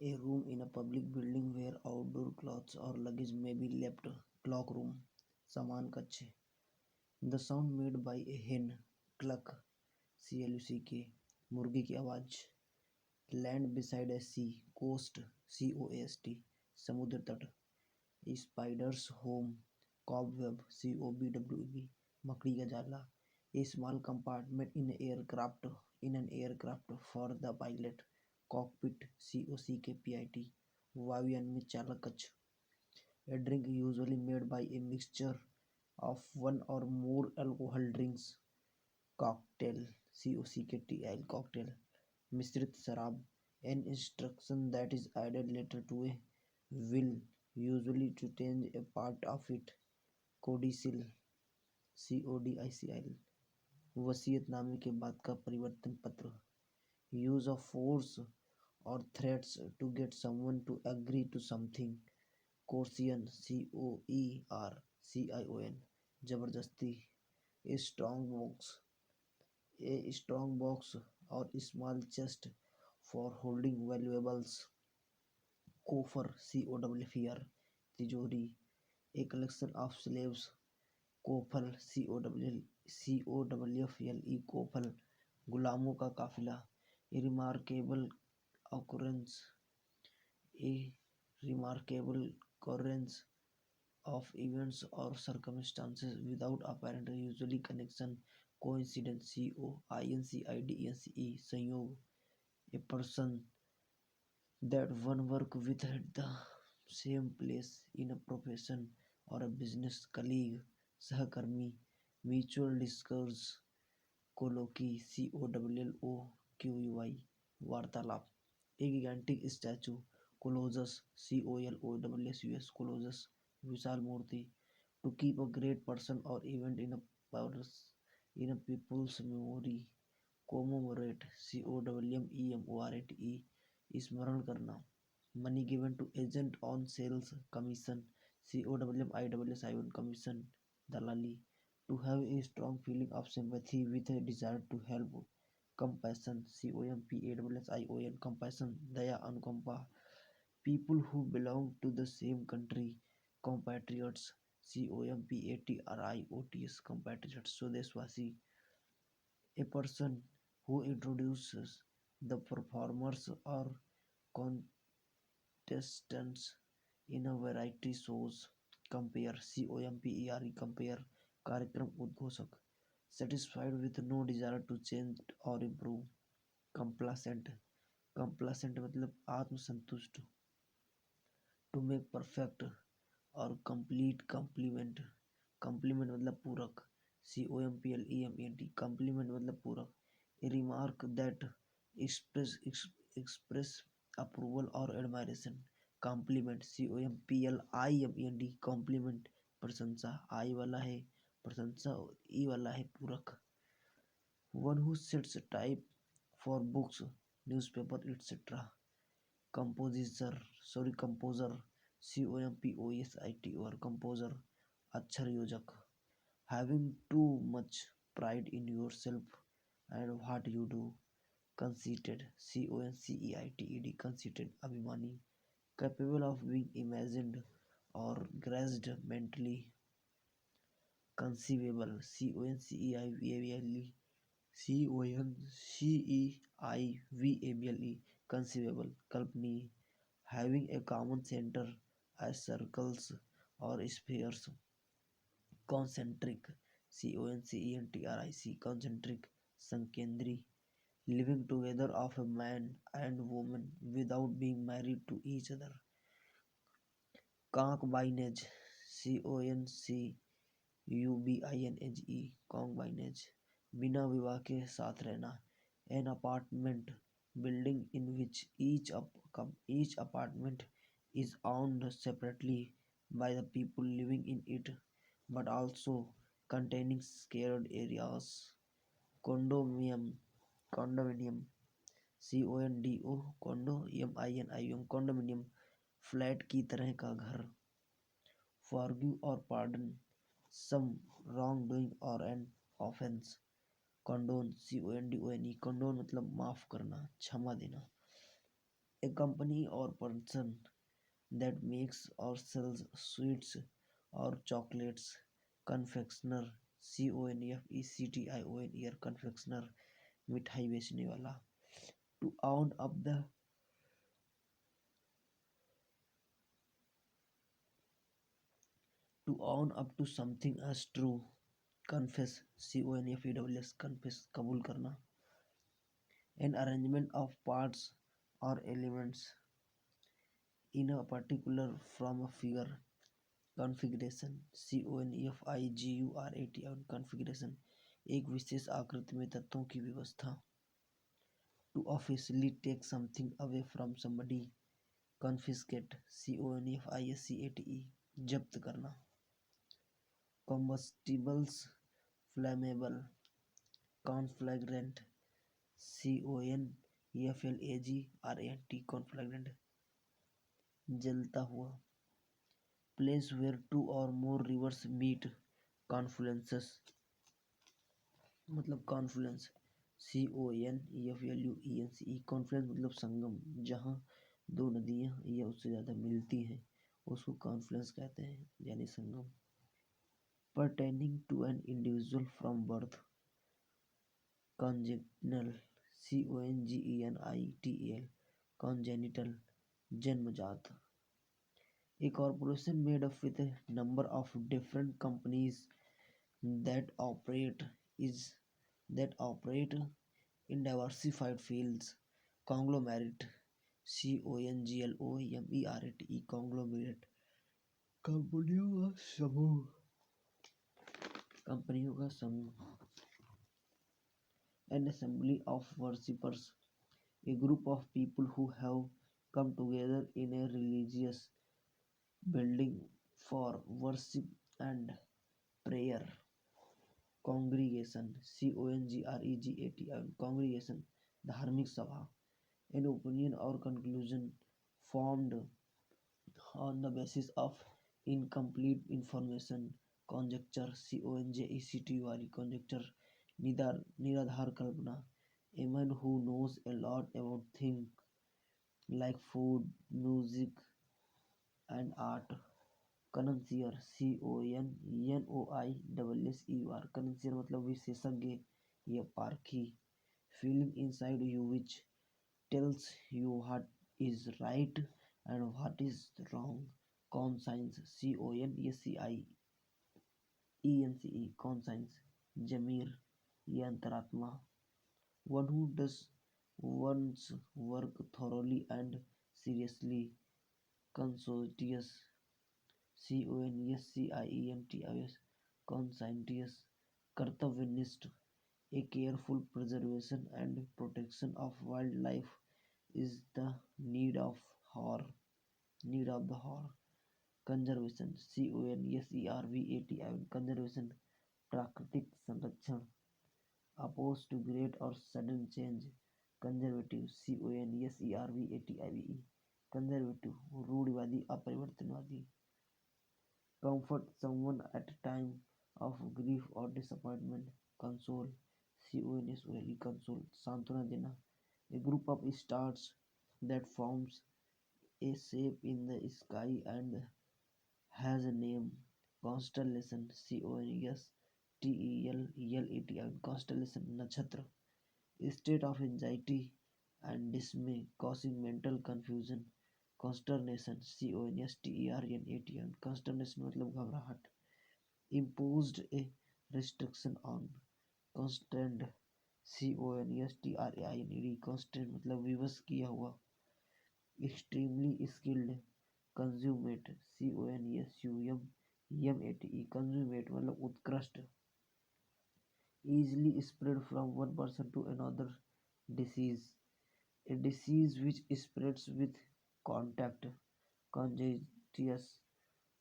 A room in a public building where outdoor clothes or luggage may be left. Clock room. सामान कक्ष. The sound made by a hen. Cluck. CLUCK. मुर्गी की आवाज. Land beside a sea. Coast. COAST. समुद्र तट. A spider's home. Cobweb. COBWEB. मकड़ी का जाला. A small compartment in an aircraft for the pilot. Cockpit. COCKPIT. वायुयान में चालक कक्ष. A drink usually made by a mixture of one or more alcohol drinks. Cocktail. COCKTAL. Cocktail. मिश्रित शराब. An instruction that is added later to a will, usually to change a part of it. Codicil. CODICIL. वसीयतनामे के बाद का परिवर्तन पत्र. Use of force or threats to get someone to agree to something. Coercion. COERCION. जबरदस्ती. A strong box. A strong box or small chest for holding valuables. Coffer. COFFER. तिजोरी. A collection of slaves. कोफल. COWFLE. कोफल. गुलामों का काफिला. A remarkable occurrence. A remarkable occurrence of events or circumstances without apparent usually connection. Coincidence. COINCIDENCE. संयोग. A person that one work with at the same place in a profession or a business. Colleague. सहकर्मी. Mutual discourse. Colloquy. COLLOQUY. वार्तालाप. A gigantic statue. Colossus. COLOSSUS. Colossus. Vishal Murthy. To keep a great person or event in a people's memory. Commemorate. COMMEMORATE. स्मरण करना. Money given to agent on sales commission. COMMISSION. Commission. दलाली. To have a strong feeling of sympathy with a desire to help. Compassion. COMPASSION. Compassion. दया अनुकंपा. People who belong to the same country. Compatriots. COMPATRIOTS. Compatriots. स्वदेशवासी. A person who introduces the performers or contestants in a variety shows. Compare. COMPERE. Compare. कार्यक्रम उद्घोषक. Satisfied with no desire to change or improve. Complacent. Complacent मतलब आत्मसंतुष्ट. To make perfect और complete. Complement. Complement मतलब पूरक. COMPLEMENT. Complement मतलब पूरक. A remark that express approval or admiration. Compliment. COMPLIMENT. Compliment. प्रशंसा. आई वाला है प्रशंसा. ई वाला है पूरक. One who sets type for books, newspaper, etc. Composer. COMPOSITOR. Composer. अक्षर योजक. Having too much pride in yourself and what you do. Conceited. CONCEITED. Conceited. अभिमानी. Capable of being imagined or grasped mentally. Conceivable. CONCEIVABLE. CONCEIVABLE. Conceivable. कल्पनीय. Having a common center as circles or spheres. Concentric. CONCENTRIC. Concentric. संकेंद्री. Living together of a man and woman without being married to each other. Concubinage. CONCUBINAGE. Concubinage. बिना विवाह के साथ रहना. An apartment building in which each apartment is owned separately by the people living in it, but also containing shared areas. Condominium. Condominium. CONDO. Condominium. Flat की तरह का घर. Forgive or pardon some wrongdoing or an offense. Condone. CONDONE. Condone मतलब माफ करना क्षमा देना. A company or person that makes or sells sweets or chocolates. Confectioner, confectioner, confectioner, मिठाई बेचने वाला. To own up the to own up to something as true. Confess, confess, confess, कबूल करना. An arrangement of parts or elements in a particular from a figure. Configuration, configuration, configuration, एक विशेष आकृति में तत्वों की व्यवस्था. To officially take something away from somebody. Confiscate, confiscate, जब्त करना. Combustibles, flammable. Conflagrant, conflagrant, conflagrant, जलता हुआ. Place where two or more rivers meet. Confluences, मतलब कॉन्फ्लुएंस, CONFLUENCE, कॉन्फ्लुएंस मतलब संगम, जहाँ दो नदियाँ या उससे ज़्यादा मिलती हैं उसको कॉन्फ्लुएंस कहते हैं, यानी संगम. Pertaining to an individual from birth. Congenital, CONGENITAL, congenital, जन्मजात. A corporation made up with a number of different companies that operate is that operate in diversified fields. Conglomerate, CONGLOMERATE, conglomerate, कंपनियों का समूह. An assembly of worshippers, a group of people who have come together in a religious building for worship and prayer. Congregation, CONGREGATION, congregation, धार्मिक सभा. An opinion or conclusion formed on the basis of incomplete information. Conjecture, CONJECTURE, conjecture, निराधार कल्पना. A man who knows a lot about things like food, music, and art. Connoisseur, CONNOISSEUR, connoisseur मतलब विशेषज्ञ या पारखी. Feeling inside you which tells you what is right and what is wrong. Conscience, CONSCIENCE, conscience. जमीर या अंतरात्मा. One who does one's work thoroughly and seriously. Conscientious, CONSCIENTIOUS, conscientious. कर्तव्यनिष्ठ, a careful preservation and protection of wildlife is the need of the hour. Conservation, CONSERVATION, conservation, प्राकृतिक संरक्षण. Opposed to great or sudden change. Conservative, CONSERVATIVE, conservative, रूढ़िवादी, अपरिवर्तनवादी. Comfort someone at a time of grief or disappointment. Console, CONSOLE, console, सांत्वना देना. A group of stars that forms a shape in the sky and has a name. Constellation, CONSTELLATION, constellation, nakshatra. State of anxiety and dismay causing mental confusion. Consternation, CONSTERNATION, consternation मतलब घबराहट. Imposed a restriction on. Constrained, CONSTRAINED, constrained मतलब विवश किया हुआ. Extremely skilled. Consummate, CONSUMMATE, consummate मतलब उत्कृष्ट. Easily spread from one person to another. Disease, a disease which spreads with contact. Contagious,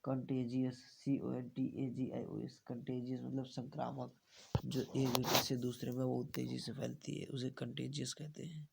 contagious, CONTAGIOUS, contagious मतलब संक्रामक, जो एक व्यक्ति से दूसरे में बहुत तेजी से फैलती है, उसे कंटेजियस कहते हैं.